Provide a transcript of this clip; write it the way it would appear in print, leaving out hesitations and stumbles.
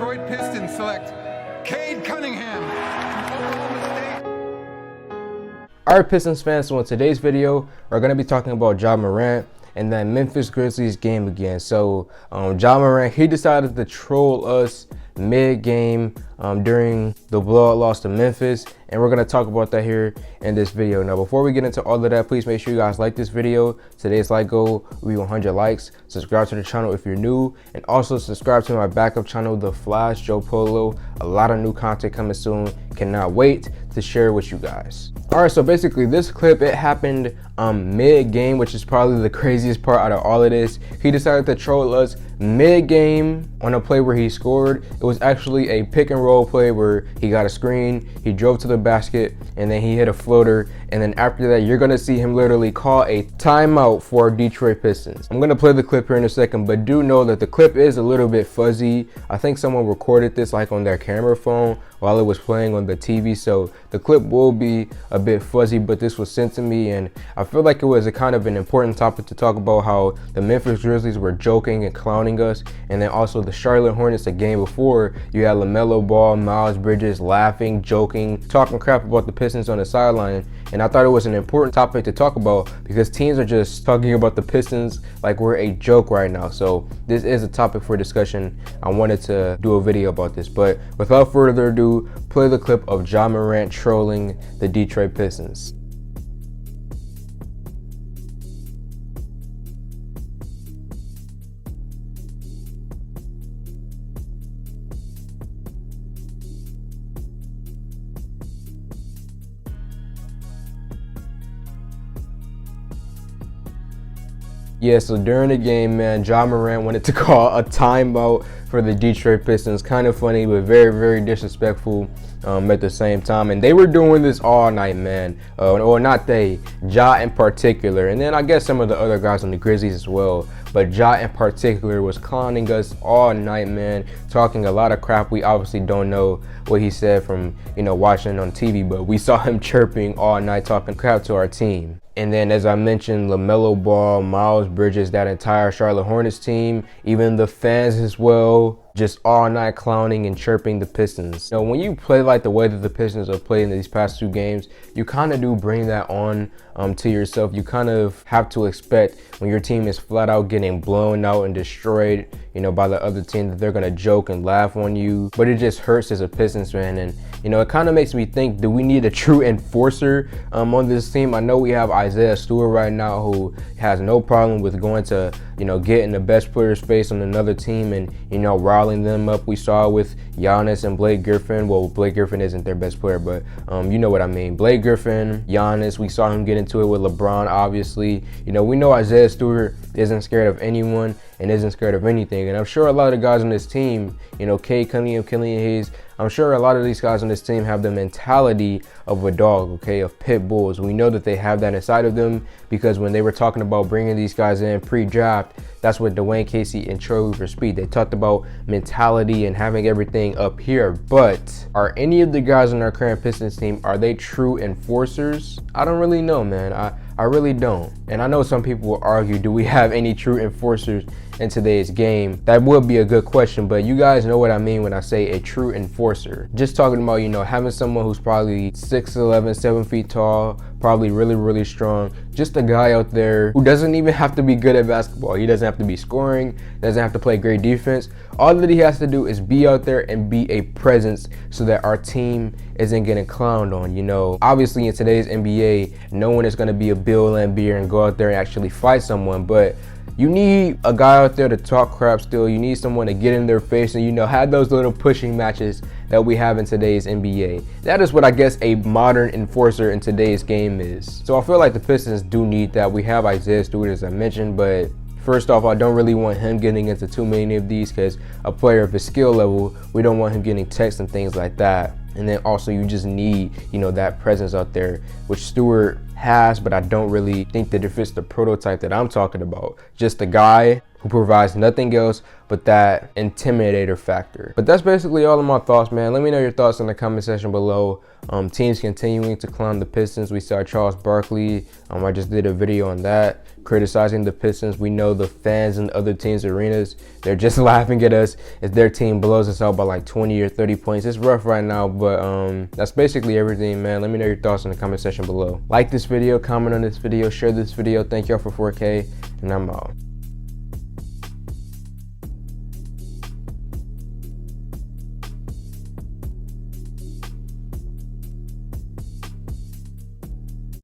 Detroit Pistons select Cade Cunningham from Oklahoma State. Alright, Pistons fans, so in today's video, we're going to be talking about Ja Morant and that Memphis Grizzlies game again. So, Ja Morant, he decided to troll us mid-game during the blowout loss to Memphis, and we're going to talk about that here in this video. Now, before we get into all of that, please make sure you guys like this video. Today's like goal will be 100 likes. Subscribe to the channel if you're new, and also subscribe to my backup channel, The Flash Joe Polo. A lot of new content coming soon. Cannot wait to share with you guys. All right, so basically this clip, it happened mid-game, which is probably the craziest part out of all of this. He decided to troll us mid-game on a play where he scored. It was actually a pick and roll play where he got a screen, he drove to the basket, and then he hit a floater. And then after that, you're gonna see him literally call a timeout for Detroit Pistons. I'm gonna play the clip here in a second, but do know that the clip is a little bit fuzzy. I think someone recorded this like on their camera phone while it was playing on the TV, so the clip will be a bit fuzzy, but this was sent to me, and I feel like it was a kind of an important topic to talk about, how the Memphis Grizzlies were joking and clowning us, and then also the Charlotte Hornets the game before. You had LaMelo Ball, Miles Bridges laughing, joking, talking crap about the Pistons on the sideline, and I thought it was an important topic to talk about because teams are just talking about the Pistons like we're a joke right now. So this is a topic for discussion. I wanted to do a video about this, but without further ado, play the clip of Ja Morant trolling the Detroit Pistons. Yeah, so during the game, man, Ja Morant wanted to call a timeout for the Detroit Pistons. Kind of funny, but very, very disrespectful at the same time. And they were doing this all night, man. Or not they, Ja in particular. And then I guess some of the other guys on the Grizzlies as well. But Ja in particular was clowning us all night, man. Talking a lot of crap. We obviously don't know what he said from, watching it on TV. But we saw him chirping all night, talking crap to our team. And then, as I mentioned, LaMelo Ball, Miles Bridges, that entire Charlotte Hornets team, even the fans as well, just all night clowning and chirping the Pistons. When you play like the way that the Pistons have played in these past two games, you kind of do bring that on to yourself. You kind of have to expect when your team is flat out getting blown out and destroyed, by the other team, that they're going to joke and laugh on you. But it just hurts as a Pistons fan. And, it kind of makes me think, do we need a true enforcer on this team? I know we have Isaiah Stewart right now, who has no problem with going to, getting the best player's face on another team and, riling them up. We saw with Giannis and Blake Griffin. Well, Blake Griffin isn't their best player, but you know what I mean. Blake Griffin, Giannis, we saw him get into it with LeBron, obviously. We know Isaiah Stewart isn't scared of anyone and isn't scared of anything. And I'm sure a lot of the guys on this team, Cade Cunningham, Killian Hayes, I'm sure a lot of these guys on this team have the mentality of a dog, okay, of pit bulls. We know that they have that inside of them because when they were talking about bringing these guys in pre-draft, that's what Dwayne Casey and Troy Weaver Speed, they talked about mentality and having everything up here. But are any of the guys on our current Pistons team, are they true enforcers? I don't really know, man. I really don't. And I know some people will argue, do we have any true enforcers in today's game? That would be a good question, but you guys know what I mean when I say a true enforcer. Just talking about, having someone who's probably 6'11", 7 feet tall, probably really, really strong. Just a guy out there who doesn't even have to be good at basketball. He doesn't have to be scoring, doesn't have to play great defense. All that he has to do is be out there and be a presence so that our team isn't getting clowned on. Obviously in today's NBA, no one is going to be a Bill Laimbeer and go out there and actually fight someone, but you need a guy out there to talk crap still. You need someone to get in their face and, have those little pushing matches that we have in today's NBA. That is what I guess a modern enforcer in today's game is. So I feel like the Pistons do need that. We have Isaiah Stewart, as I mentioned, but first off, I don't really want him getting into too many of these because a player of his skill level, we don't want him getting texts and things like that. And then also you just need, that presence out there, which Stewart has, but I don't really think that it fits the prototype that I'm talking about. Just a guy who provides nothing else but that intimidator factor. But that's basically all of my thoughts, man. Let me know your thoughts in the comment section below. Teams continuing to clown the Pistons. We saw Charles Barkley. I just did a video on that, criticizing the Pistons. We know the fans in other teams' arenas, they're just laughing at us if their team blows us out by like 20 or 30 points. It's rough right now, but that's basically everything, man. Let me know your thoughts in the comment section below. Like this video, comment on this video, share this video. Thank y'all for 4K, and I'm out.